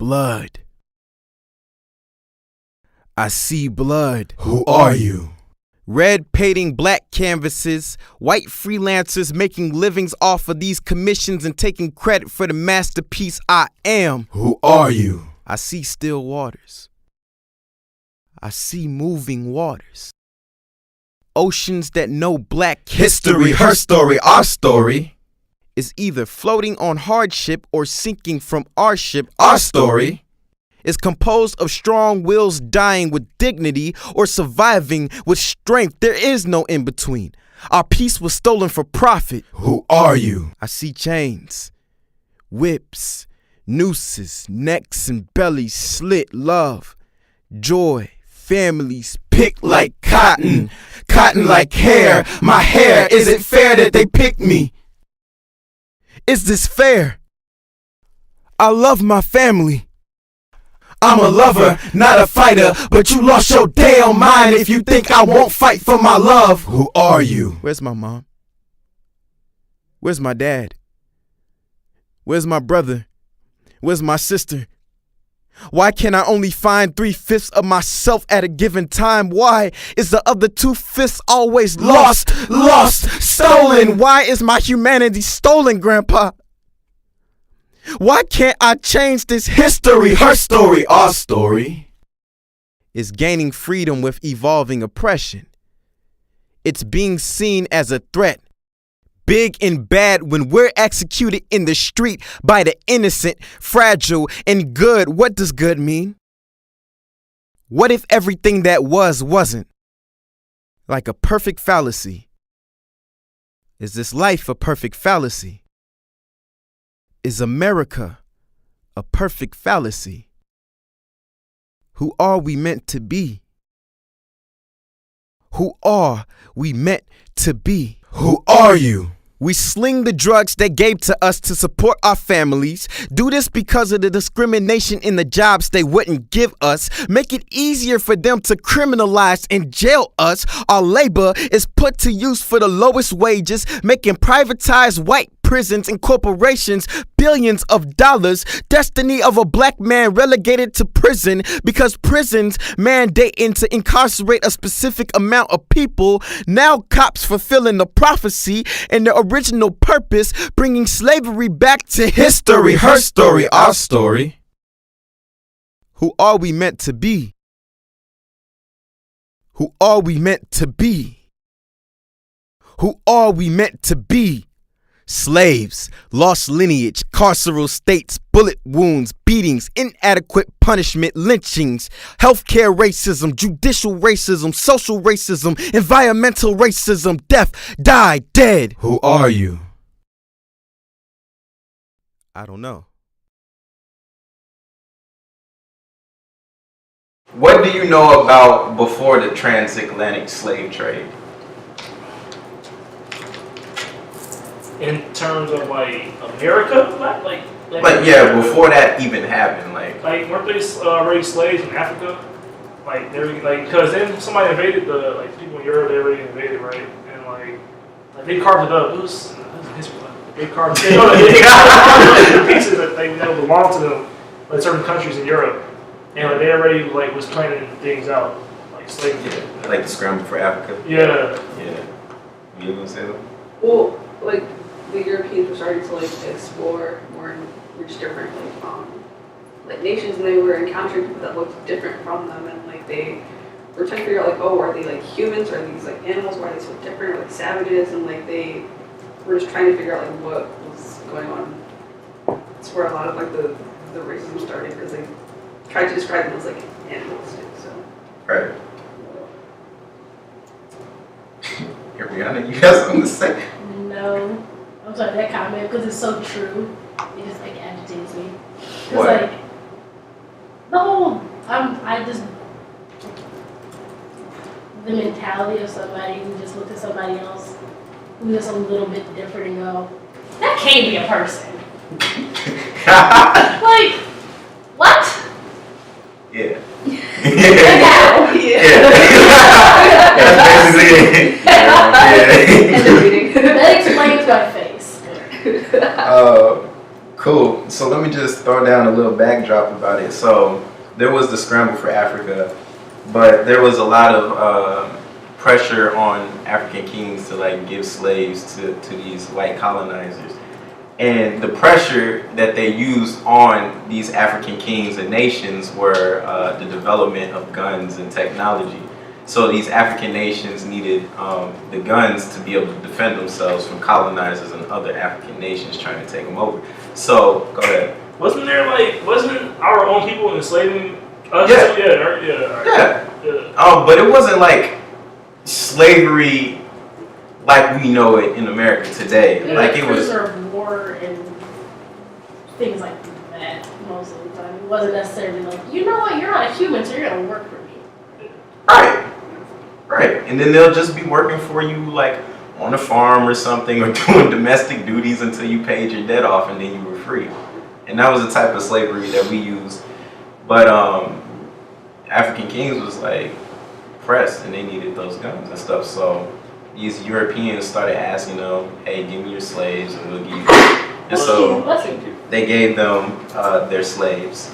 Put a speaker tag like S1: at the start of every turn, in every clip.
S1: blood. I see blood.
S2: Who are you?
S1: Red painting black canvases, white freelancers making livings off of these commissions and taking credit for the masterpiece I am.
S2: Who are you?
S1: I see still waters. I see moving waters. Oceans that know black
S2: History, her story, our story.
S1: is either floating on hardship or sinking from our ship.
S2: Our story
S1: is composed of strong wills dying with dignity or surviving with strength. There is no in between. Our peace was stolen for profit.
S2: Who are you?
S1: I see chains, whips, nooses, necks and bellies slit. Love, joy, families
S2: Picked like cotton, cotton like hair. My hair, is it fair that they pick me?
S1: Is this fair? I love my family.
S2: I'm a lover, not a fighter, but you lost your damn mind if you think I won't fight for my love. Who are you?
S1: Where's my mom? Where's my dad? Where's my brother? Where's my sister? Why can I only find 3/5 of myself at a given time? Why is the other 2/5 always lost, stolen? Why is my humanity stolen, Grandpa? Why can't I change this
S2: History, her story, our story.
S1: It's gaining freedom with evolving oppression. It's being seen as a threat, big and bad when we're executed in the street by the innocent, fragile, and good. What does good mean? What if everything that wasn't? Like a perfect fallacy. Is this life a perfect fallacy? Is America a perfect fallacy? Who are we meant to be? Who are we meant to be?
S2: Who are you?
S1: We sling the drugs they gave to us to support our families. Do this because of the discrimination in the jobs they wouldn't give us. Make it easier for them to criminalize and jail us. Our labor is put to use for the lowest wages, making privatized white prisons and corporations billions of dollars. Destiny of a black man relegated to prison because prisons mandating to incarcerate a specific amount of people. Now cops fulfilling the prophecy and the original purpose, bringing slavery back to
S2: History, her story, our story.
S1: Who are we meant to be? Who are we meant to be? Who are we meant to be? Slaves, lost lineage, carceral states, bullet wounds, beatings, inadequate punishment, lynchings, healthcare racism, judicial racism, social racism, environmental racism, death, die, dead.
S2: Who are you?
S1: I don't know.
S3: What do you know about before the transatlantic slave trade?
S4: In terms of like America, like
S3: yeah, before that even happened, like
S4: weren't they already slaves in Africa? Like they were like because then somebody invaded the people in Europe. They already invaded, right? And like they carved it up. It was history. They carved it up the pieces that they belonged to them, like certain countries in Europe, and like they already was planning things out, like slavery.
S3: Yeah, like the scramble for Africa.
S4: Yeah.
S3: You gonna say that?
S5: Well, like the Europeans were starting to explore more and reach different nations, and they were encountering people that looked different from them, and they were trying to figure out are they humans, or are these animals, why are they so different, or savages, and they were just trying to figure out what was going on. That's where a lot of the racism started, because they tried to describe them as animalistic. So
S3: right. Here, Brianna, you got something to say?
S6: No, I'm sorry that comment because it's so true. It just agitates me.
S3: What?
S6: The whole I just the mentality of somebody who just looked at somebody else who's just a little bit different and go, that can't be a person. What?
S3: Yeah.
S5: That's basically it.
S6: That explains my face.
S3: Cool. So let me just throw down a little backdrop about it. So there was the scramble for Africa, but there was a lot of pressure on African kings to like give slaves to these white colonizers. And the pressure that they used on these African kings and nations were the development of guns and technology. So these African nations needed the guns to be able to defend themselves from colonizers and other African nations trying to take them over. So, go ahead.
S4: Wasn't our own people enslaving us?
S3: Yeah.
S4: Yeah.
S3: But it wasn't like slavery like we know it in America today. Like it was
S6: prisoner of war and things like that most of the time. It wasn't necessarily like, you know what, you're not a human, so you're gonna work for me.
S3: right. And then they'll just be working for you like on a farm or something, or doing domestic duties until you paid your debt off, and then you were free. And that was the type of slavery that we used. But African kings was like pressed, and they needed those guns and stuff. So these Europeans started asking them, hey, give me your slaves and we'll give you. And so they gave them their slaves.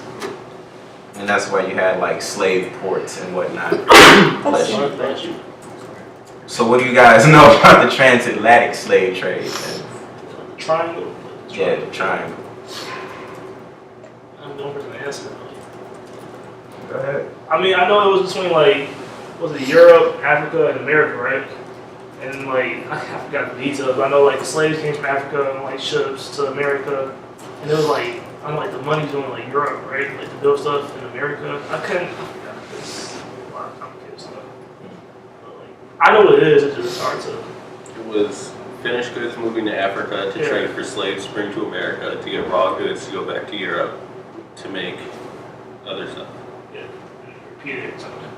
S3: And that's why you had like slave ports and whatnot.
S7: Bless you.
S3: So what do you guys know about the transatlantic slave trade?
S4: Triangle.
S3: Yeah, the triangle.
S4: I'm going for the answer.
S3: Go ahead.
S4: I mean, I know it was between like, was it Europe, Africa, and America, right? And like, I forgot the details, but I know like the slaves came from Africa on like ships to America, and it was like, I know like the money's going like Europe, right? Like to build stuff in America. I forgot this. A lot of complicated stuff. But like, I know what it is. It's just hard to.
S7: It was finished goods moving to Africa to trade for slaves, bring to America to get raw goods to go back to Europe to make other stuff.
S4: Yeah, and repeat it or something.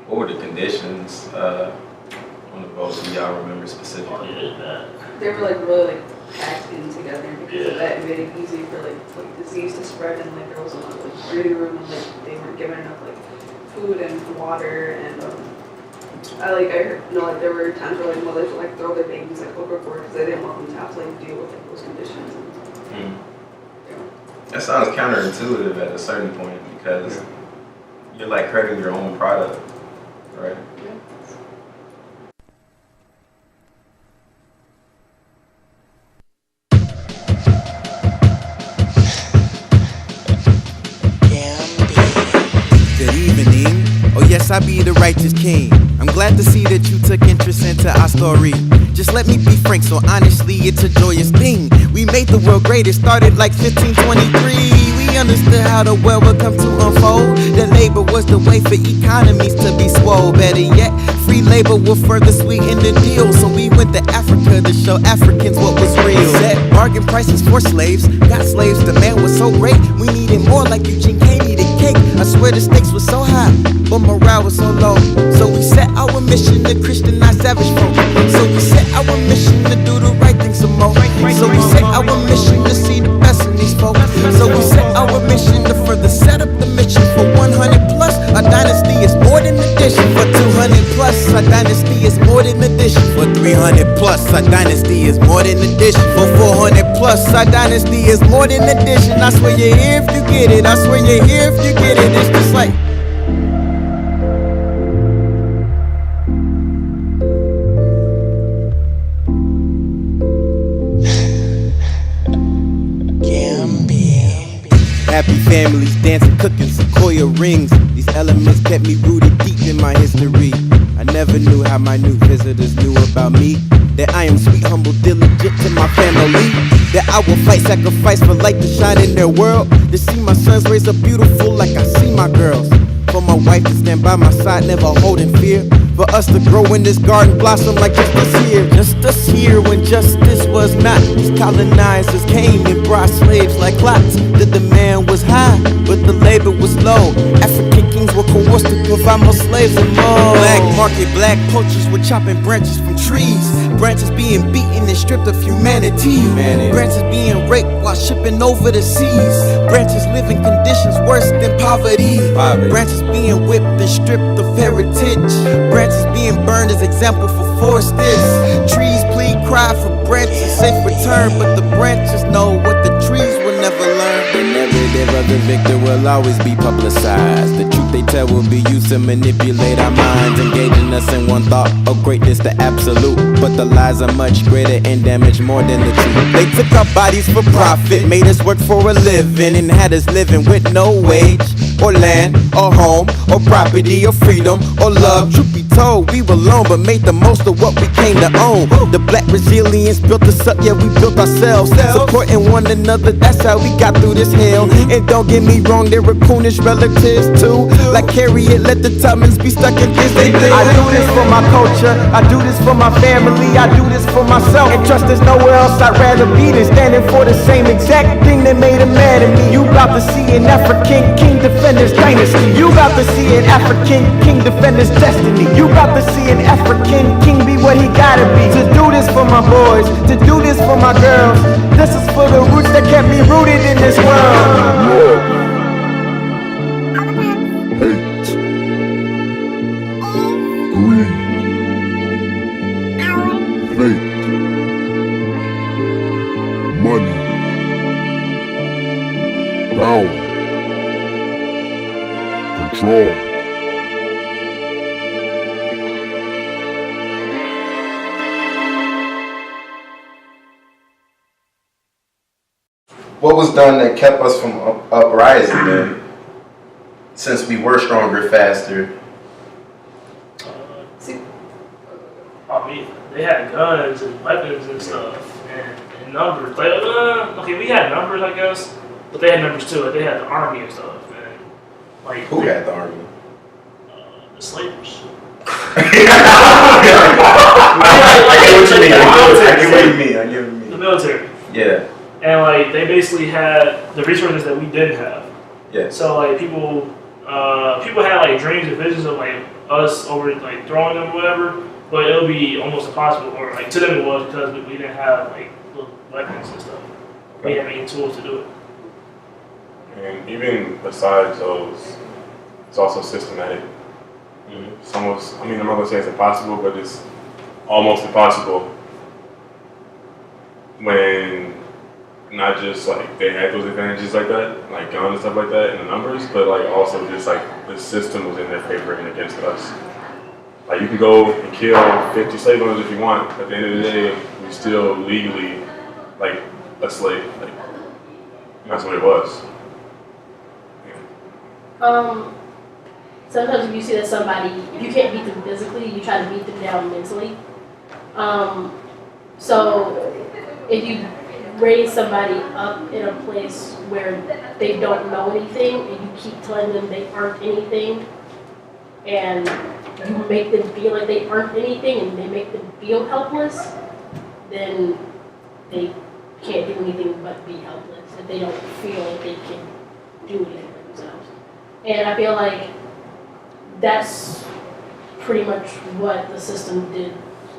S3: What were the conditions on the boat? Do y'all remember specifically?
S4: Oh yeah, that.
S5: They were like really like packed in together, and because of that, it made it easy for like disease to spread, and like there wasn't a lot of like breathing room, and like they weren't given enough like food and water, and I heard, like there were times where like mothers would like throw their babies like overboard because they didn't want them to have to like deal with like those conditions. And,
S3: That sounds counterintuitive at a certain point because you're like hurting your own product, right?
S1: Good evening. Oh yes, I be the righteous king. I'm glad to see that you took interest into our story. Just let me be frank, so honestly, it's a joyous thing. We made the world great, it started like 1523. We understood how the world would come to unfold. That labor was the way for economies to be swole. Better yet, free labor will further sweeten the deal. So we went to Africa to show Africans what was real. Set bargain prices for slaves, got slaves, demand was so great. We needed more like Eugene K needed cake. I swear the stakes were so high, but morale was so low. So we set our mission to Christianize savage folk. So we set our mission to do the right thing some more. So we set our mission to see the best in these folks. So we set our mission to further set up the mission for 100 plus. Our dynasty is more than addition. For 200 plus, our dynasty is more than addition. For 300 plus, our dynasty is more than addition. For 400 plus, our dynasty is more than addition. I swear you're here if you get it. I swear you're here if you get it. It's just like happy families, dancing, cooking, sequoia rings. These elements kept me rooted deep in my history. I never knew how minute visitors knew about me. That I am sweet, humble, diligent to my family. That I will fight, sacrifice for light to shine in their world. To see my sons raise up beautiful like I see my girls. For my wife to stand by my side, never holding fear. For us to grow in this garden, blossom like just us here. Just us here when justice was not. These colonizers came and brought slaves like lots. The demand was high, but the labor was low. African kings were coerced to provide more slaves and more. Black market, black poachers were chopping branches from trees. Branches being beaten and stripped of humanity. Branches being raped while shipping over the seas. Branches live in conditions worse than poverty. Branches being whipped and stripped of heritage. Branches being burned as example for forests. Trees plead cry for branches, safe return, but the branches know what the trees will never learn.
S2: The narrative of the victor will always be publicized. The truth they tell will be used to manipulate our minds, engaging us in one thought of greatness, the absolute. But the lies are much greater and damage more than the truth.
S1: They took our bodies for profit, made us work for a living, and had us living with no wage, or land, or home, or property, or freedom, or love. Truth be told, we were alone, but made the most of what we came to own. The black resilience built us up, yeah, we built ourselves. Supporting one another, that's how we got through this hell. And don't get me wrong, there were coonish relatives too. Like Harriet, let the Tubmans be stuck in this. I do this for my culture, I do this for my family, I do this for myself. And trust there's nowhere else I'd rather be than standing for the same exact thing that made a man of me. You about to see an African king defend his dynasty. You about to see an African king defend his destiny. You about to see an African king be what he gotta be. To do this for my boys, to do this for my girls. This is for the roots that kept me rooted in this world.
S8: Fate, money, power, control.
S3: What was done that kept us from uprising then? Since we were stronger, faster.
S4: I mean, they had guns and weapons and stuff and numbers. Like, okay, we had numbers, I guess, but they had numbers too. Like, they had the army and stuff. And, like,
S3: Who had the army?
S4: the slavers.
S3: I get what you mean.
S4: The military.
S3: Yeah.
S4: And like they basically had the resources that we didn't have.
S3: Yeah.
S4: So like people had like dreams and visions of like us over like throwing them or whatever, but it'll be almost impossible. Or like to them it was because we didn't have like the weapons and stuff. We didn't have any tools to do it.
S9: And even besides those, it's also systematic. It's almost, I mean, I'm not gonna say it's impossible, but it's almost impossible when not just like they had those advantages like that, like guns and stuff like that, and the numbers, but like also just like the system was in their favor and against us. Like you can go and kill 50 slave owners if you want, but at the end of the day, you're still legally like a slave. Like that's what it was.
S6: Sometimes if you see that somebody, if you can't beat them physically, you try to beat them down mentally. So if you raise somebody up in a place where they don't know anything and you keep telling them they aren't anything and you make them feel like they aren't anything and they make them feel helpless, then they can't do anything but be helpless if they don't feel like they can do anything for themselves. And I feel like that's pretty much what the system did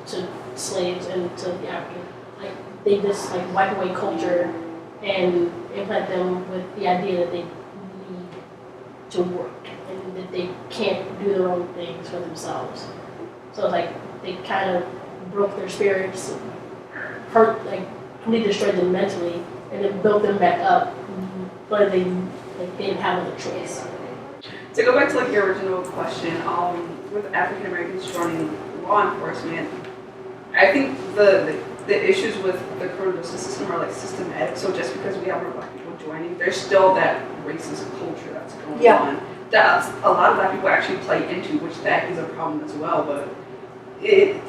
S6: to slaves and to the African. Like they just like wipe away culture and implant them with the idea that they need to work and that they can't do their own things for themselves. So it's like they kind of broke their spirits, hurt, like completely destroyed them mentally, and then built them back up, but they didn't have another choice.
S5: To go back to like your original question, with African Americans joining law enforcement, I think the issues with the criminal justice system are like systematic. So just because we have more black people joining, there's still that racist culture that's going on. That a lot of black people actually play into, which that is a problem as well. But to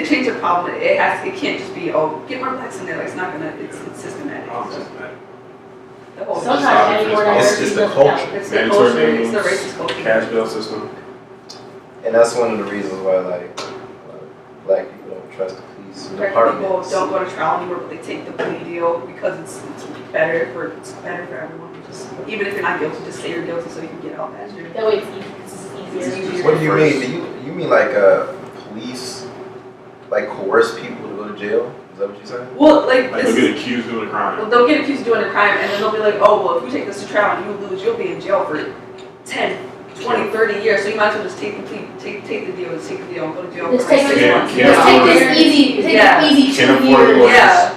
S5: change the problem, it can't just be get more blacks in there. Like it's not gonna. It's systematic.
S3: It's the culture.
S5: It's the culture. It's the racist culture.
S9: Cash bail system.
S3: And that's one of the reasons why like black people don't trust the police
S5: Black
S3: departments.
S5: people don't go to trial anymore, but they take the plea deal because it's better for everyone. Just even if you're not guilty, just say you're guilty so you can get out faster.
S6: That way it's easy. easier.
S3: What do you mean? You mean like police like coerce people to go to jail? Is that what you're saying?
S5: Well, like
S9: Like
S5: this.
S9: they'll get accused of doing a crime.
S5: Well, they'll get accused of doing a crime, and then they'll be like, oh, well, if you take this to trial and you lose, you'll be in jail for 10, 20, 30 years. So you might as well just take the deal, and go to jail
S6: Just
S5: for
S6: take
S5: 6
S9: Yeah,
S5: months.
S9: yeah.
S6: Let's take this easy,
S5: Yeah.
S6: take this easy
S9: Can't
S6: 2
S9: afford
S6: years.
S9: lawyers.
S5: Yeah.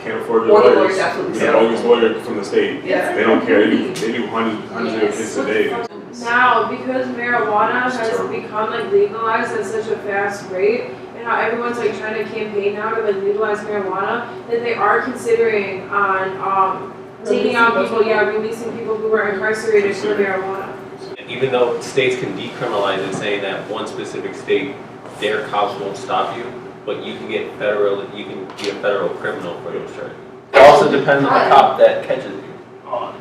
S9: Can't afford
S5: Or the
S9: lawyers.
S5: lawyers absolutely
S9: It's a bogus lawyer from the state.
S5: Yeah.
S9: They don't care. They do hundreds of cases a day.
S10: Now, because marijuana has become like legalized at such a fast rate, and how everyone's like trying to campaign now to like legalize marijuana, that they are considering on taking out people, releasing people who were incarcerated for marijuana.
S7: Even though states can decriminalize it, saying that one specific state, their cops won't stop you, but you can be a federal criminal for those charges. It also depends on the cop that catches you.
S4: Oh,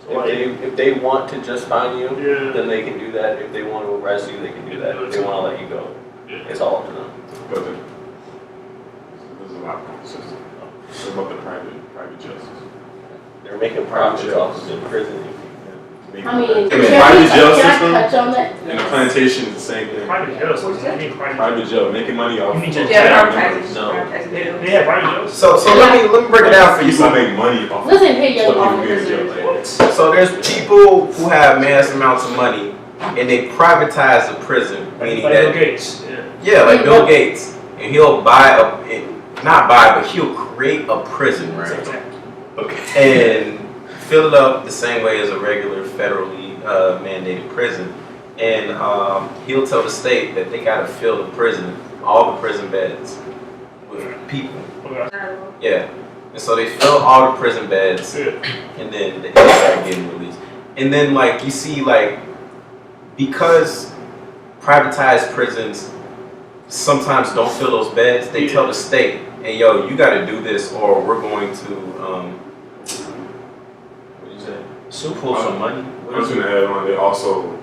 S4: so
S7: If they want to just find you,
S4: yeah.
S7: then they can do that. If they want to arrest you, they can do that. If they want to let you go, it's all up to them.
S9: But there's a lot of system. It's about the private justice.
S7: They're making profits off of in prison.
S6: I mean,
S9: private jail
S6: can
S9: system
S6: I touch on that?
S9: and the plantation is the same thing.
S4: Private jails. What do you mean private?
S9: Private jail, making money off.
S4: You mean just
S5: Yeah,
S4: jail?
S5: advertising.
S7: No.
S5: Advertising
S4: They
S5: videos.
S4: have private jails.
S3: So let me break it down for you.
S9: People make money off.
S6: Listen, hey, young
S9: What people do in
S6: officers.
S9: jail.
S4: What?
S3: So there's people who have mass amounts of money and they privatize the prison, meaning
S4: Like Bill
S3: that
S4: Gates. Yeah.
S3: yeah, like Bill Gates, and he'll but he'll create a prison, right? And fill it up the same way as a regular federally mandated prison. And he'll tell the state that they gotta fill the prison, all the prison beds, with people.
S4: Okay.
S3: Yeah. And so they fill all the prison beds,
S4: Yeah.
S3: and then they start getting released. And then like you see like because privatized prisons sometimes don't fill those beds, they tell the state, hey yo, you gotta do this or we're going to what you say? Pull some money.
S9: I was gonna add on, they also,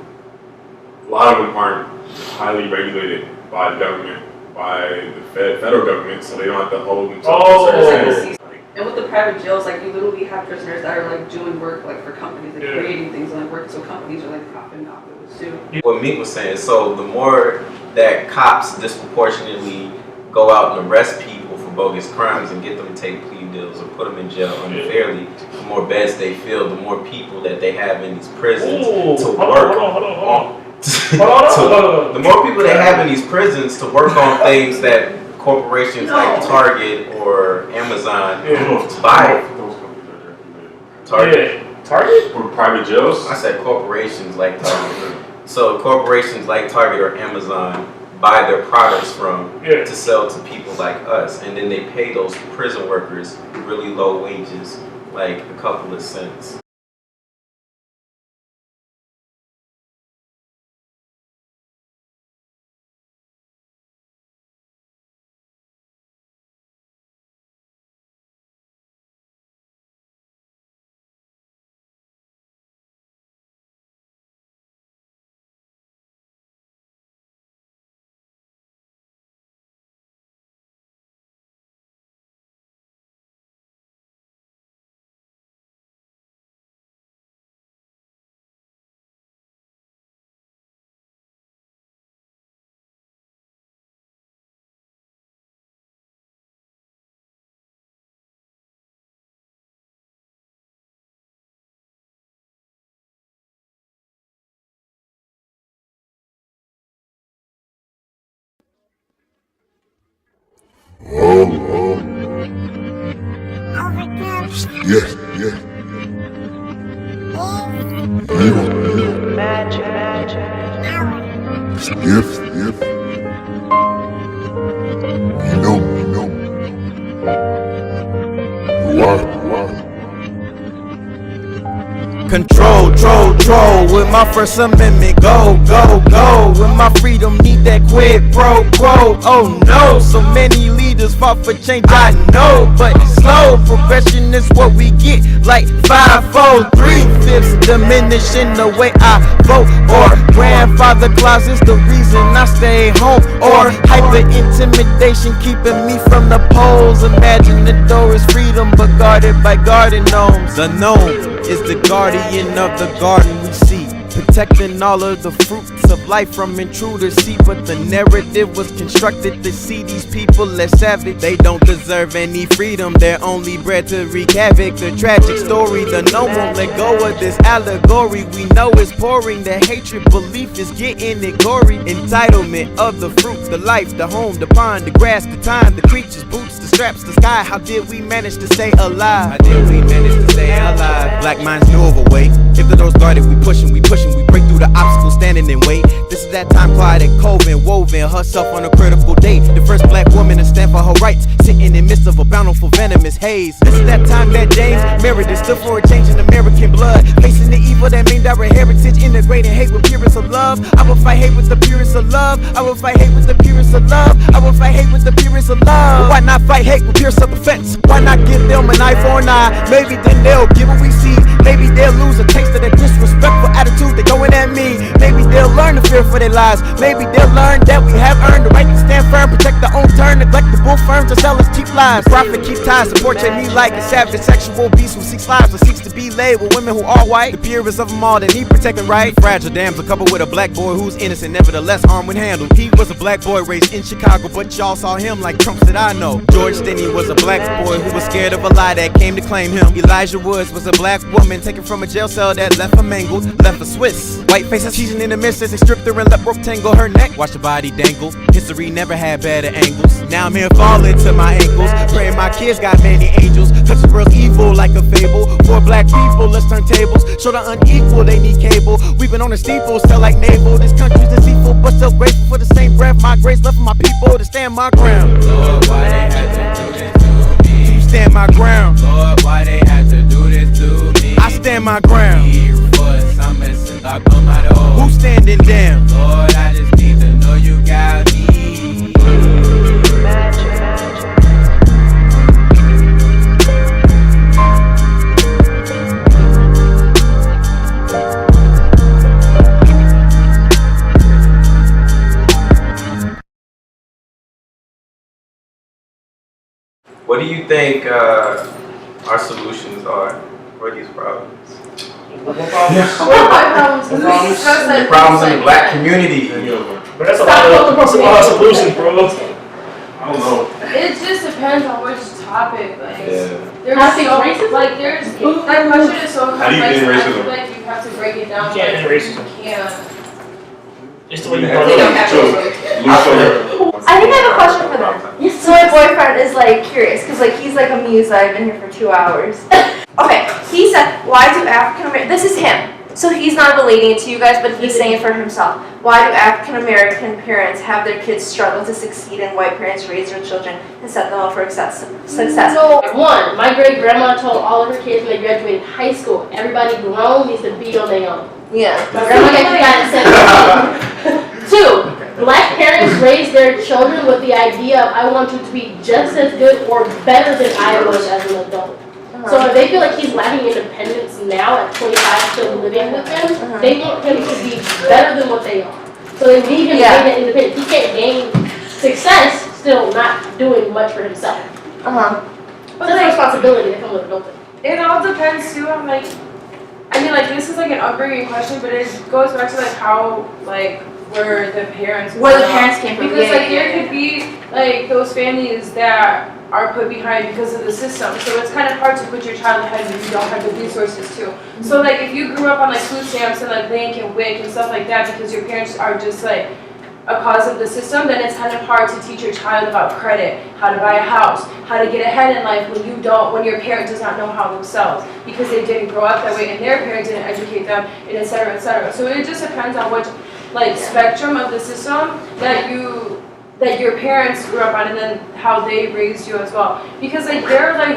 S9: a lot of them aren't highly regulated by the government, by the federal government, so they don't have to hold themselves to
S4: Oh.
S9: certain standards.
S5: And with the private jails, like you literally have prisoners that are like doing work like for companies, like
S4: Yeah.
S5: creating things and like working, so companies are like profiting off of it too.
S3: What Meek was saying, so the more that cops disproportionately go out and arrest people for bogus crimes and get them to take plea deals or put them in jail unfairly, the more beds they fill, the more people that they have in these prisons
S4: Ooh,
S3: to
S4: hold
S3: work
S4: on.
S3: on.
S4: Hold on.
S3: The more people they have in these prisons to work on things that corporations like Target or Amazon buy.
S9: Those companies are directly related.
S3: Target.
S4: Yeah. Target?
S9: For private jails,
S3: I said corporations like Target. So corporations like Target or Amazon buy their products from
S4: Yeah.
S3: to sell to people like us, and then they pay those prison workers really low wages, like a couple of cents.
S8: Yeah. If. You know. Why?
S1: Control, with my First Amendment, go, with my freedom, need that quid pro quo, oh no, so many leaders fought for change, I know, but slow progression is what we get, like 5, 4, 3/5 diminishing the way I vote, or grandfather closets the reason I stay home, or hyper intimidation keeping me from the polls, imagine the door is freedom but guarded by garden gnomes, the gnome is the guardian of the garden we see. protecting all of the fruits of life from intruders. See, but the narrative was constructed to see these people as savage. They don't deserve any freedom, they're only bred to wreak havoc. The tragic story, the no won't let go of this allegory. We know it's pouring, the hatred belief is getting it gory. Entitlement of the fruit, the life, the home, the pond, the grass, the time, the creatures, boots, the straps, the sky. How did we manage to stay alive? How did we manage to stay alive? Black minds knew of a way. If the door's guarded, we pushing, we break through the obstacles, standing in wait. This is that time Clyde and Colvin woven herself on a critical date. The first black woman to stand for her rights, sitting in midst of a bountiful venomous haze. This is that time that James Meredith stood for a change in American blood, facing the evil that made our heritage, integrating hate with purest of love. I will fight hate with the purest of love. I will fight hate with the purest of love. I will fight hate with the purest of love. Why not fight hate with pure self-defense? Why not give them an eye for an eye? Maybe then they'll give what we see. Maybe they'll lose a taste of that disrespectful attitude. They going at me. Maybe they'll learn to fear for their lives. Maybe they'll learn that we have earned the right to stand firm, protect our own turn, neglect the bull firms to sell us cheap lies. Profit keep ties to portray me like a savage sexual beast who seeks lives or seeks to be laid with women who are white. The purest of them all that need protecting right. Fragile damsel coupled with a black boy who's innocent, nevertheless armed with handle. He was a black boy raised in Chicago, but y'all saw him like Trumps that I know. George Stinney was a black boy who was scared of a lie that came to claim him. Elijah Woods was a black woman taken from a jail cell that left her mangled, left her Swiss. White faces teasing in the midst as they stripped her and let rope tangle her neck. Watch the body dangle. History never had better angles. Now I'm here falling to my ankles, praying my kids got many angels. Touch the world's evil like a fable. For black people, let's turn tables. Show the unequal, they need cable. We've been on the steeples, tell like navel. This country's deceitful, but still grateful for the same breath. My grace left for my people to stand my ground.
S2: Lord, why they had to do this to me?
S1: Stand my ground.
S2: Lord, why they had to do this to me?
S1: I stand my ground.
S2: Here for some since I come my door.
S1: Who's standing down?
S2: Lord, I just need to know you got me.
S3: What do you think our solutions are for these problems?
S4: What problems?
S3: The problems in the black community.
S4: But that's a lot of solutions, bro.
S9: I don't know.
S10: It just depends on which topic, like, there's
S6: How to fix
S10: so,
S6: racism?
S10: like, there's, that question is so
S9: How do you
S10: complex,
S9: end
S10: I
S9: racism?
S10: feel like you have to break it down.
S4: You can't end
S10: like,
S4: racism.
S10: You can't.
S4: It's the way you
S9: They
S4: brought
S9: don't
S4: it
S9: have
S4: up.
S11: I think I have a question for them. So my boyfriend is like curious because like he's like amused that I've been here for 2 hours. Okay, he said, why do African American, this is him. So he's not relating it to you guys, but he's saying it for himself. Why do African American parents have their kids struggle to succeed and white parents raise their children and set them up for success?
S6: So, one, my great grandma told all of her kids when they graduated high school, everybody grown needs to be on their own.
S11: Yeah.
S6: My grandma got said 2, black parents raise their children with the idea of I want you to be just as good or better than I was as an adult. So if they feel like he's lacking independence now at 25 still living with them, they want him to be better than what they are. So they need him to gain that independence. He can't gain success still not doing much for himself. But that's a responsibility that comes with adulthood.
S10: It all depends too on like, I mean like this is like an upbringing question, but it goes back to like how like where the parents came from. Because like there could be like those families that are put behind because of the system. So it's kind of hard to put your child ahead when you don't have the resources too. So like if you grew up on like food stamps and like Link and WIC and stuff like that because your parents are just like a cause of the system, then it's kind of hard to teach your child about credit, how to buy a house, how to get ahead in life when your parent does not know how themselves because they didn't grow up that way and their parents didn't educate them, and etc. etc. So it just depends on which like spectrum of the system that your parents grew up on and then how they raised you as well. Because like there are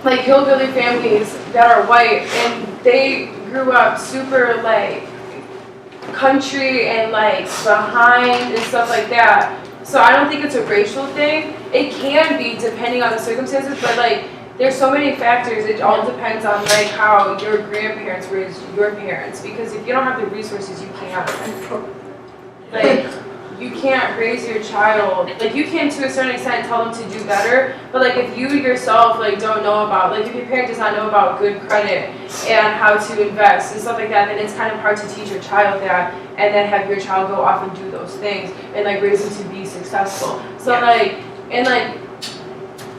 S10: like hillbilly families that are white and they grew up super like country and like behind and stuff like that. So I don't think it's a racial thing. It can be depending on the circumstances, but like there's so many factors. It all depends on like how your grandparents raised your parents. Because if you don't have the resources, you can't. Like you can't raise your child, like you can to a certain extent tell them to do better, but like if you yourself like don't know about, like if your parent does not know about good credit and how to invest and stuff like that, then it's kind of hard to teach your child that and then have your child go off and do those things and like raise them to be successful. So like, and like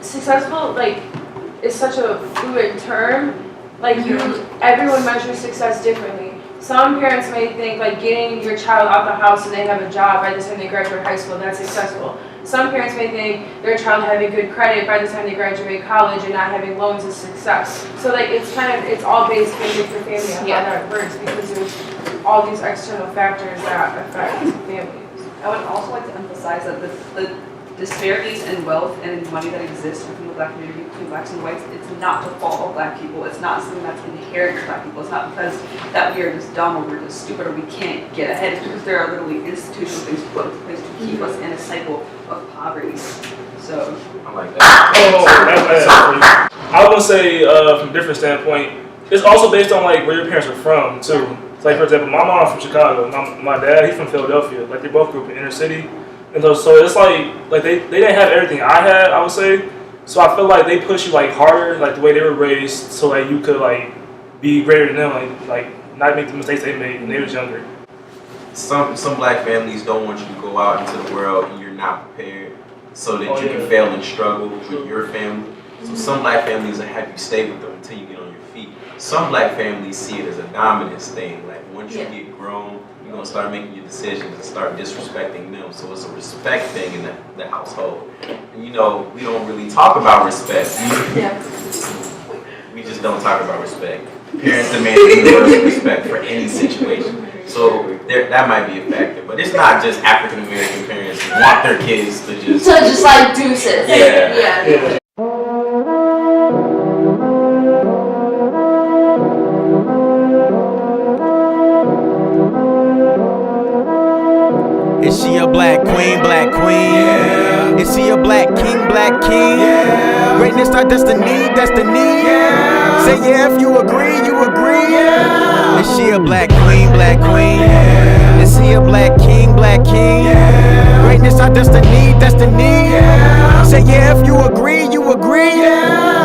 S10: successful like is such a fluid term. Like everyone measures success differently. Some parents may think like getting your child out the house and they have a job by the time they graduate high school, that's successful. Some parents may think their child having good credit by the time they graduate college and not having loans is success. So like it's all based family for family on how that works because there's all these external factors that affect families.
S5: I would also like to emphasize that the disparities in wealth and in money that exist within the black community between blacks and whites, it's not the fault of black people. It's not something that's inherent to black people. It's not because that we are just dumb or we're just stupid or we can't get ahead. It's because there are literally institutional things put in place to keep us in a cycle of poverty. So
S3: I like that.
S4: I would say from a different standpoint, it's also based on like where your parents are from too. So, like for example, my mom's from Chicago, my dad, he's from Philadelphia. Like they both grew up in inner city. And so it's like they didn't have everything I had, I would say. So I feel like they push you like harder, like the way they were raised, so like you could like be greater than them, like not make the mistakes they made when they was younger.
S3: Some black families don't want you to go out into the world and you're not prepared, so that you can fail and struggle with your family. So some black families will have you stay with them until you get on your feet. Some black families see it as a dominance thing, like once you get grown, you're gonna start making your decisions and start disrespecting them. So it's a respect thing in the household. And you know, we don't really talk about respect. We just don't talk about respect. Parents demand universal respect for any situation. So that might be a factor, but it's not just African American parents who want their kids to just
S11: like deuces.
S3: Yeah.
S1: Is she a black queen, black queen? Yeah. Is he a black king, black king? Yeah. Greatness our destiny, destiny. Yeah. Say yeah if you agree, you agree. Yeah. Is she a black queen, black queen? Yeah. Is he a black king, black king? Yeah. Greatness our destiny, destiny. Yeah. Say yeah if you agree, you agree.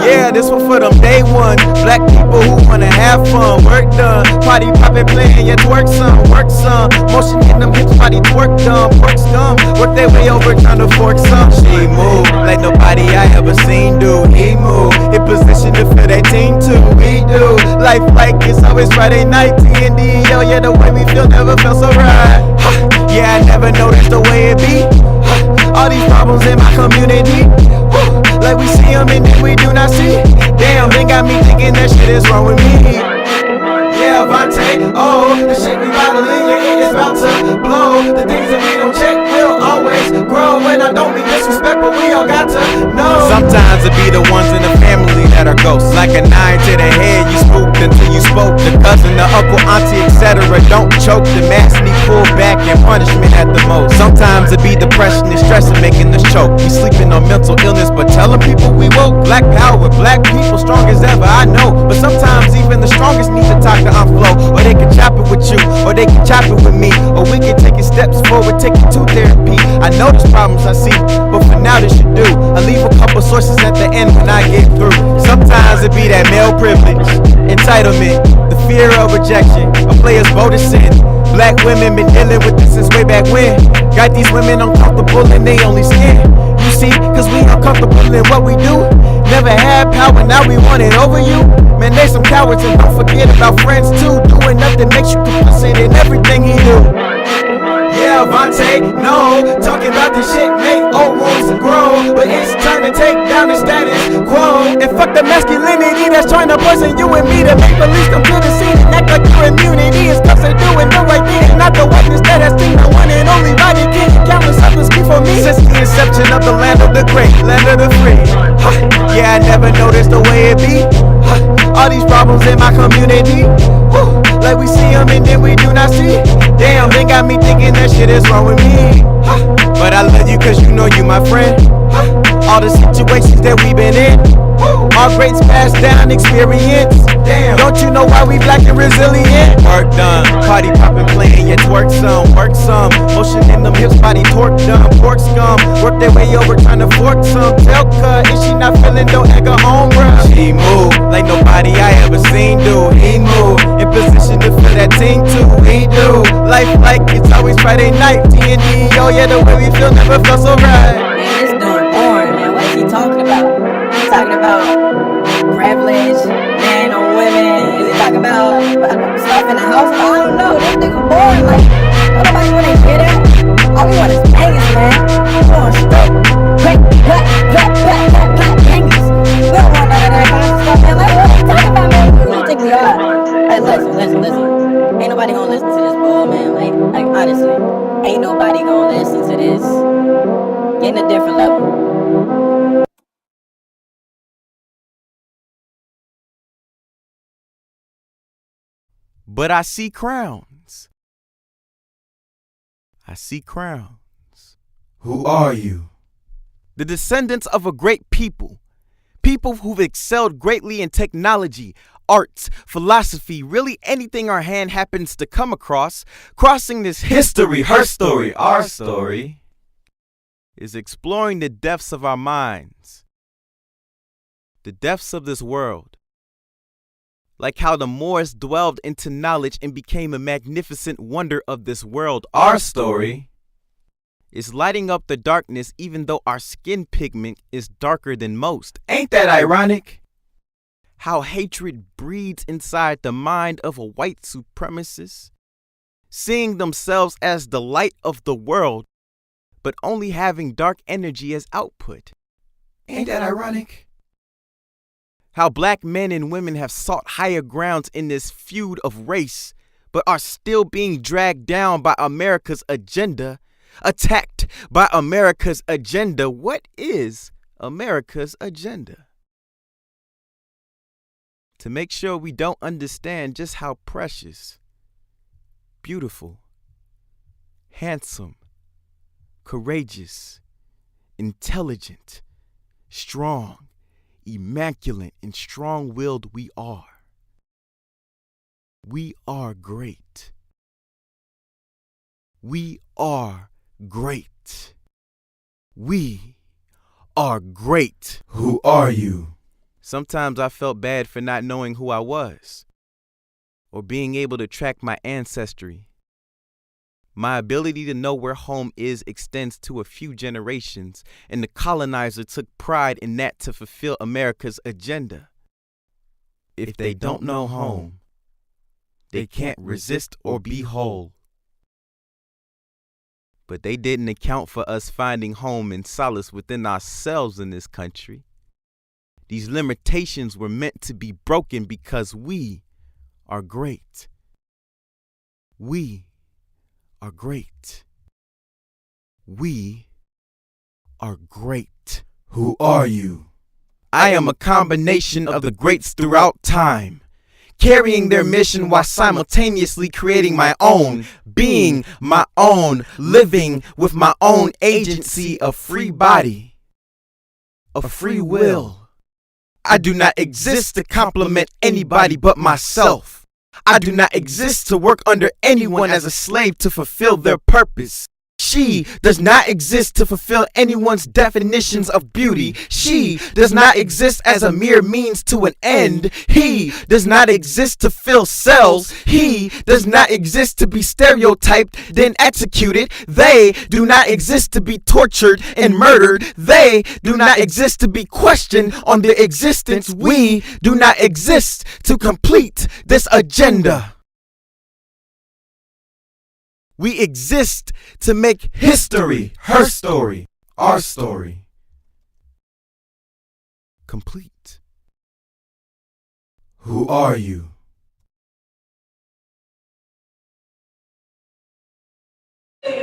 S1: Yeah, this one for them day one. Black people who wanna have fun, work done. Party poppin', playing your twerk some, work some. Motion in them hips, body twerk dumb, work dumb. Work their way over, trying to fork some. She move like nobody I ever seen do. He move in position to feel that team too. We do life like it's always Friday night. TND, yeah, the way we feel never felt so right. Yeah, I never noticed the way it be. All these problems in my community. Like we see them and then we do not see. Damn, they got me thinking that shit is wrong with me. Yeah, Vontae, oh, the shit we bottling, yeah, it's about to blow. The things that we don't check will always grow. And I don't mean disrespect, but we all got to know. Sometimes it be the ones in the family that are ghosts. Like a 9 to the head, you spooked until you spoke. The cousin, the uncle, auntie, etc. Don't choke. The mask need pulled back and punishment at the most. Sometimes it be depression and stress and making us choke. We sleeping on mental illness, but telling people we woke. Black power, black people, strong as ever, I know. But sometimes even the strongest need to talk to our flow. Or they can chop it with you, or they can chop it with me. Or we can take it steps forward, take it to therapy. I know there's problems I see, but for now this should do. I leave a couple sources at the end when I get through. Sometimes it be that male privilege, entitlement, the fear of rejection, a player's vote is sin. Black women been dealing with this since way back when. Got these women uncomfortable in they only skin. You see, cause we uncomfortable in what we do. Never had power, now we want it over you. Man, they some cowards and don't forget about friends too. Doing nothing makes you complicit in everything he do. Yeah, Vontae, no, talking about this shit make old wounds grow. But it's time to take down the status quo. And fuck the masculinity that's trying to poison you and me. To make police come to the scene and act like your immunity is cause they're doing the right thing. And not the whiteness that has seen the one and only right again. Countless others speak for me. Since the inception of the land of the great, land of the free. Yeah, I never noticed the way it be. All these problems in my community. Like we see them and then we do not see. Damn, they got me thinking that shit is wrong with me. But I love you cause you know you my friend. all the situations that we've been in. Our greats passed down experience. Damn, don't you know why we black and resilient? Work done, party poppin', playing, yeah, twerk some, work some. Motion in them hips, body torque done. Pork scum, work their way over, trying to fork some. Tell cut, if she not feeling, don't egg her home, bruh. She move like nobody I ever seen do. He move in position to feel that ting too. He do life like it's always Friday night. D&D, oh yeah, the way we feel never felt so right.
S12: Man, this dude boring, man. What is he talking about? He's talking about privilege, man on women. Is he talking about stuff in the house? I don't know. This nigga boring. Like, nobody wanna hear that. All we want is bangers, man. We want straight, bangers. We don't want none of that kind of stuff, man. Like, what are you talking about, man? Who do you think we are? Hey, listen. Ain't nobody gonna listen to this bull, man. Like honestly, ain't nobody gonna listen to this. Getting a different level.
S1: But I see crowns. I see crowns. Who are you? The descendants of a great people. People who've excelled greatly in technology, arts, philosophy, really anything our hand happens to come across. Crossing this history, her story, our story, is exploring the depths of our minds. The depths of this world. Like how the Moors dwelled into knowledge and became a magnificent wonder of this world. Our story is lighting up the darkness even though our skin pigment is darker than most. Ain't that ironic? How hatred breeds inside the mind of a white supremacist, seeing themselves as the light of the world, but only having dark energy as output. Ain't that ironic? How black men and women have sought higher grounds in this feud of race, but are still being dragged down by America's agenda, attacked by America's agenda. What is America's agenda? To make sure we don't understand just how precious, beautiful, handsome, courageous, intelligent, strong, immaculate, and strong-willed we are. We are great. We are great. We are great. Who are you? Sometimes I felt bad for not knowing who I was, or being able to track my ancestry. My ability to know where home is extends to a few generations, and the colonizer took pride in that to fulfill America's agenda. If they don't know home, they can't resist or be whole. But they didn't account for us finding home and solace within ourselves in this country. These limitations were meant to be broken because we are great. We are great. We are great. Who are you? I am a combination of the greats throughout time, carrying their mission while simultaneously creating my own, being my own, living with my own agency, a free body, a free will. I do not exist to compliment anybody but myself. I do not exist to work under anyone as a slave to fulfill their purpose. She does not exist to fulfill anyone's definitions of beauty. She does not exist as a mere means to an end. He does not exist to fill cells. He does not exist to be stereotyped, then executed. They do not exist to be tortured and murdered. They do not exist to be questioned on their existence. We do not exist to complete this agenda. We exist to make history, her story, our story, complete. Who are you?
S3: But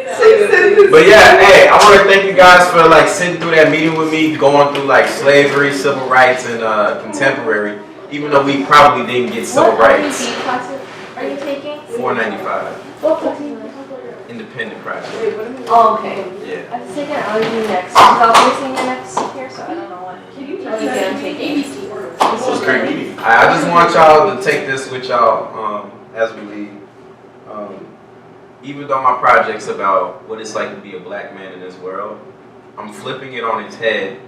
S3: yeah, hey, I want to thank you guys for like sitting through that meeting with me, going through like slavery, civil rights, and contemporary. Even though we probably didn't get civil rights.
S11: What are you taking?
S3: $4.95. independent project.
S11: Oh, okay.
S3: Yeah.
S11: I was thinking I was you next, because I'll be singing next here, so I don't know what.
S6: Can you
S11: Oh, you can't take it.
S6: ABC order?
S3: I just want y'all to take this with y'all as we leave. Even though my project's about what it's like to be a black man in this world, I'm flipping it on its head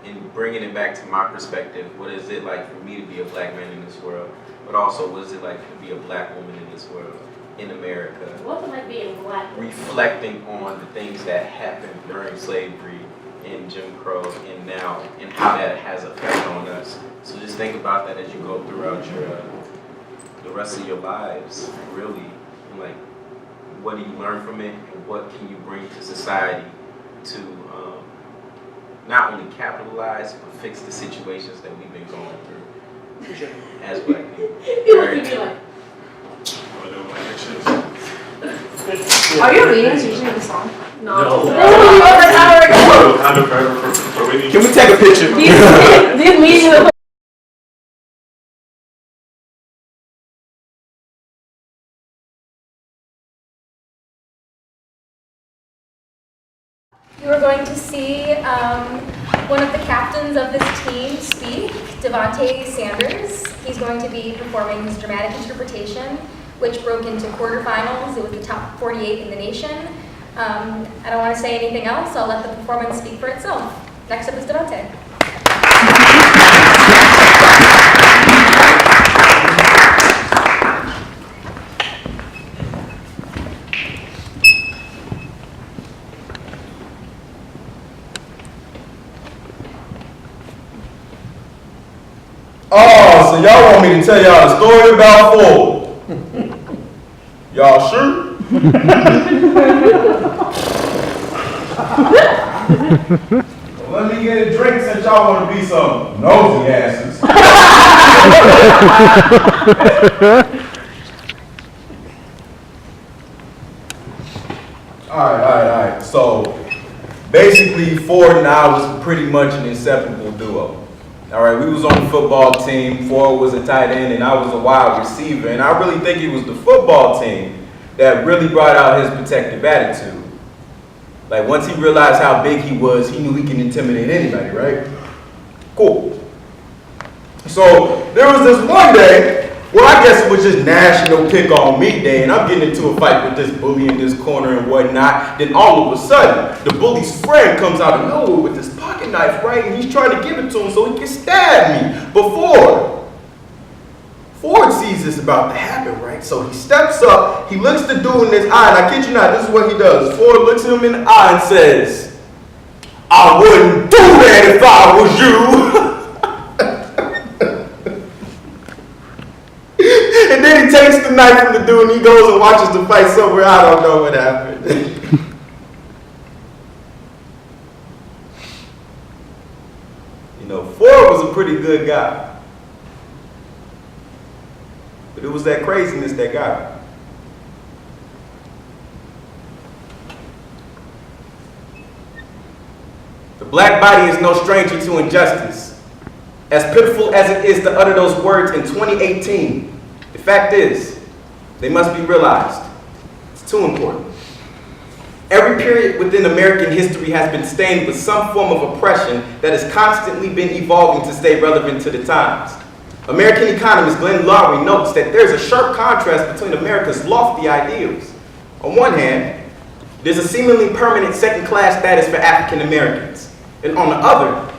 S3: and bringing it back to my perspective. What is it like for me to be a black man in this world? But also, what is it like to be a black woman in this world, in America?
S6: What's it like being black?
S3: Reflecting on the things that happened during slavery and Jim Crow and now, and how that has effect on us. So just think about that as you go throughout your the rest of your lives, really. And like, what do you learn from it, and what can you bring to society to not only capitalize but fix the situations that we've been going through as black people.
S11: Are your readings usually the song?
S10: No.
S3: Can we take a picture?
S6: These meetings.
S13: You are going to see one of the captains of this team speak, Devontae Sanders. He's going to be performing his dramatic interpretation, which broke into quarterfinals. It was the top 48 in the nation. I don't want to say anything else. I'll let the performance speak for itself. Next up is Devontae.
S14: Oh, so y'all want me to tell y'all the story about Ford? Y'all sure? Well, let me get a drink since y'all want to be some nosy asses. All right. So basically, Ford and I was pretty much an inseparable duo. All right, we was on the football team. Ford was a tight end, and I was a wide receiver. And I really think it was the football team that really brought out his protective attitude. Like, once he realized how big he was, he knew he could intimidate anybody, right? Cool. So there was this one day, well, I guess it was just National Pick on Me Day, and I'm getting into a fight with this bully in this corner and whatnot. Then all of a sudden, the bully's friend comes out of nowhere with this pocket knife, right? And he's trying to give it to him so he can stab me. But Ford sees this about to happen, right? So he steps up, he looks the dude in his eye, and I kid you not, this is what he does. Ford looks him in the eye and says, "I wouldn't do that if I was you." And then he takes the knife from the dude and he goes and watches the fight somewhere. I don't know what happened. You know, Ford was a pretty good guy. But it was that craziness that got him. The black body is no stranger to injustice. As pitiful as it is to utter those words in 2018, the fact is, they must be realized. It's too important. Every period within American history has been stained with some form of oppression that has constantly been evolving to stay relevant to the times. American economist Glenn Loury notes that there's a sharp contrast between America's lofty ideals. On one hand, there's a seemingly permanent second-class status for African Americans. And on the other,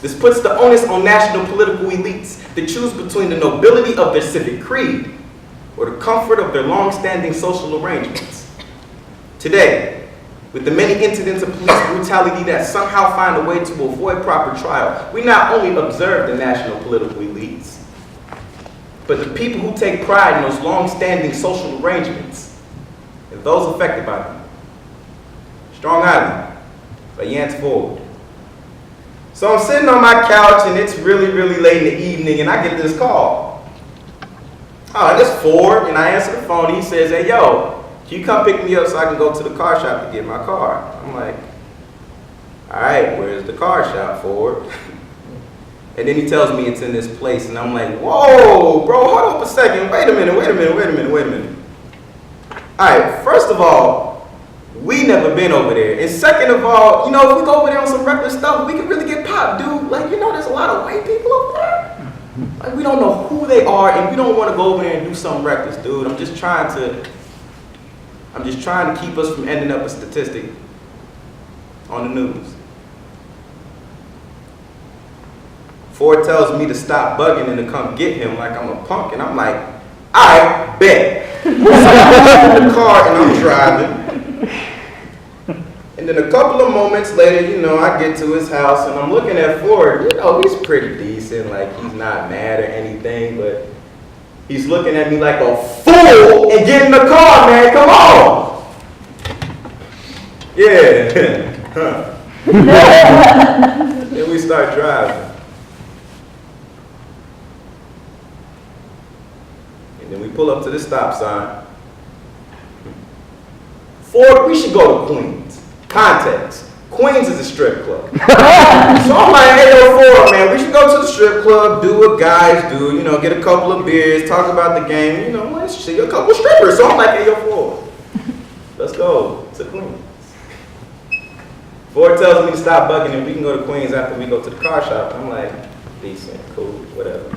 S14: this puts the onus on national political elites to choose between the nobility of their civic creed or the comfort of their long-standing social arrangements. Today, with the many incidents of police brutality that somehow find a way to avoid proper trial, we not only observe the national political elites, but the people who take pride in those long-standing social arrangements and those affected by them. Strong Island by Yance Ford. So I'm sitting on my couch and it's really, really late in the evening and I get this call. Oh, it's Ford, and I answer the phone. He says, "Hey, yo, can you come pick me up so I can go to the car shop to get my car?" I'm like, "All right, where's the car shop, Ford?" And then he tells me it's in this place, and I'm like, "Whoa, bro, hold up a second. Wait a minute. All right, first of all, We never been over there. And second of all, you know, if we go over there on some reckless stuff, we could really get popped, dude. Like, you know, there's a lot of white people over there. Like, we don't know who they are, and we don't want to go over there and do something reckless, dude. I'm just trying to keep us from ending up a statistic on the news. Ford tells me to stop bugging and to come get him like I'm a punk, and I'm like, I bet. So I'm in the car and I'm driving. And then a couple of moments later, you know, I get to his house and I'm looking at Ford. You know, he's pretty decent, like he's not mad or anything, but he's looking at me like a fool and get in the car, man, come on. Yeah. Then we start driving. And then we pull up to the stop sign. Ford, we should go to Queens. Context. Queens is a strip club. So I'm like, hey, yo, Ford, man, we should go to the strip club, do what guys do, you know, get a couple of beers, talk about the game, you know, let's see a couple of strippers. So I'm like, hey, yo, Ford, let's go to Queens. Ford tells me to stop bugging and we can go to Queens after we go to the car shop. I'm like, decent, cool, whatever.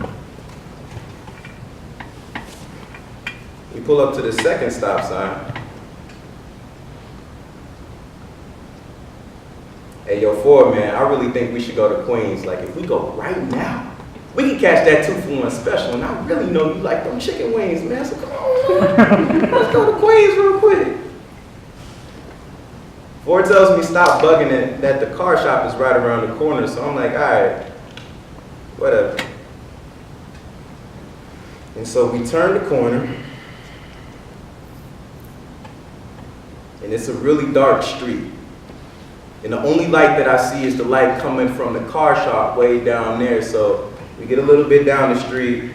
S14: We pull up to the second stop sign. Hey, yo, Ford, man, I really think we should go to Queens. Like, if we go right now, we can catch that 2-for-1 special. And I really know you like them chicken wings, man. So come on, man. Let's go to Queens real quick. Ford tells me stop bugging it, that the car shop is right around the corner. So I'm like, all right, whatever. And so we turn the corner. And it's a really dark street. And the only light that I see is the light coming from the car shop way down there. So we get a little bit down the street.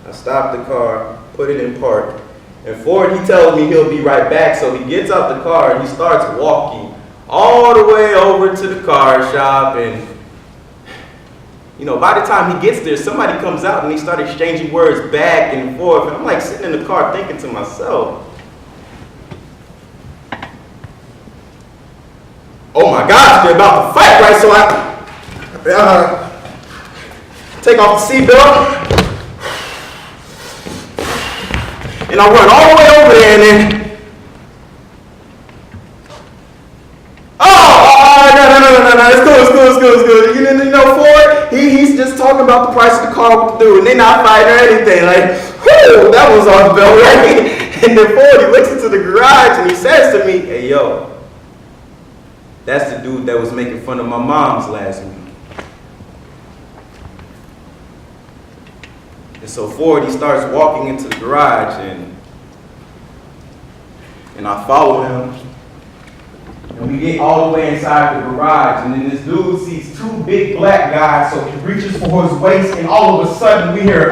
S14: I stop the car, put it in park. And Ford, he tells me he'll be right back. So he gets out the car and he starts walking all the way over to the car shop. And, you know, by the time he gets there, somebody comes out and they start exchanging words back and forth. And I'm like sitting in the car thinking to myself, oh my gosh, they're about to fight, right? So I take off the seatbelt, and I run all the way over there, and then, no, it's cool. You know, Ford, he's just talking about the price of the car, what to do, and they're not fighting or anything. Like, whoo, that was off the belt, right? And then Ford, he looks into the garage, and he says to me, hey, yo, that's the dude that was making fun of my mom's last week. And so Ford, he starts walking into the garage, and I follow him. And we get all the way inside the garage, and then this dude sees two big black guys, so he reaches for his waist, and all of a sudden we hear,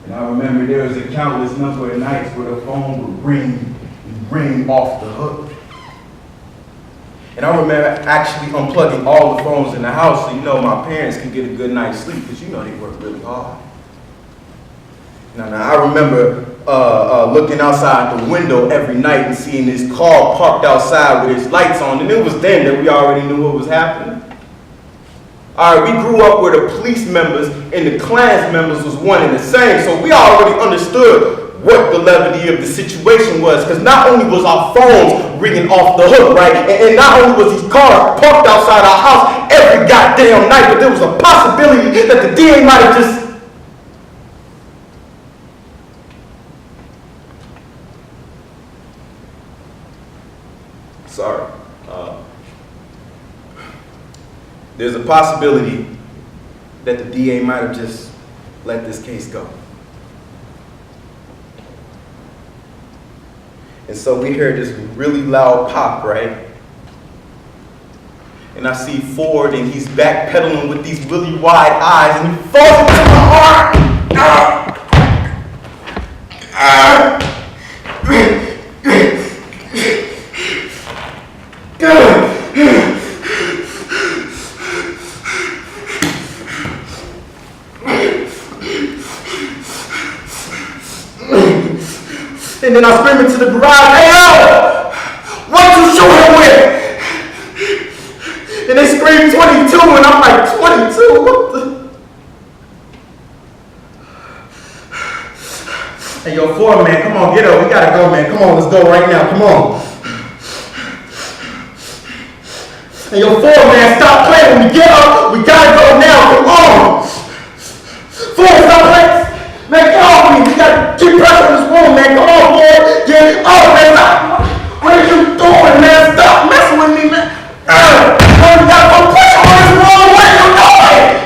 S14: and I remember there was a countless number of nights where the phone would ring off the hook. And I remember actually unplugging all the phones in the house so, you know, my parents could get a good night's sleep because, you know, they work really hard. Now I remember looking outside the window every night and seeing this car parked outside with its lights on, and it was then that we already knew what was happening. All right, we grew up where the police members and the Klans members was one and the same, so we already understood what the levity of the situation was, because not only was our phones ringing off the hook, right, and not only was these cars parked outside our house every goddamn night, but there was a possibility that the DA might have just there's a possibility that the DA might have just let this case go. And so we heard this really loud pop, right? And I see Ford, and he's backpedaling with these really wide eyes, and he falls into my arm. And then I scream into the garage, hey yo! What you shoot him with? And they scream 22 and I'm like, 22? What the? Hey yo, foreman, man, come on, get up. We gotta go, man. Come on, let's go right now. Come on. Hey yo, foreman, man, stop playing with me. Get up. We gotta go now. Come on. Foreman, stop playing. Man, get off me. We gotta keep pressure on this woman, man. Come on, boy. Get off, man. Stop. What are you doing, man? Stop messing with me, man. Man, we gotta go push on this woman. What are you doing?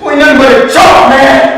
S14: We ain't nothing but a joke, man.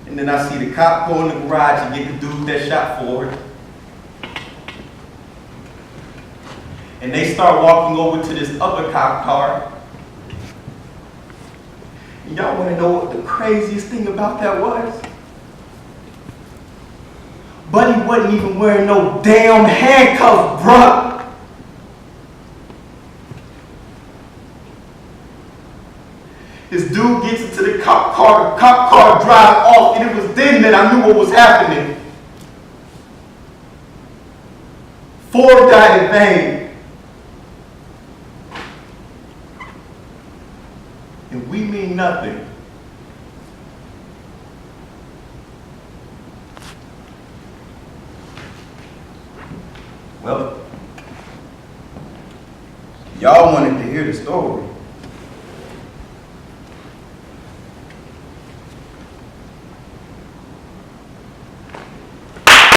S14: And then I see the cop go in the garage and get the dude that shot Ford. And they start walking over to this other cop car. And y'all wanna know what the craziest thing about that was? Buddy wasn't even wearing no damn handcuffs, bruh. This dude gets into the cop car drive off, and it was then that I knew what was happening. Ford died in vain. And we mean nothing. Well, y'all wanted to hear the story.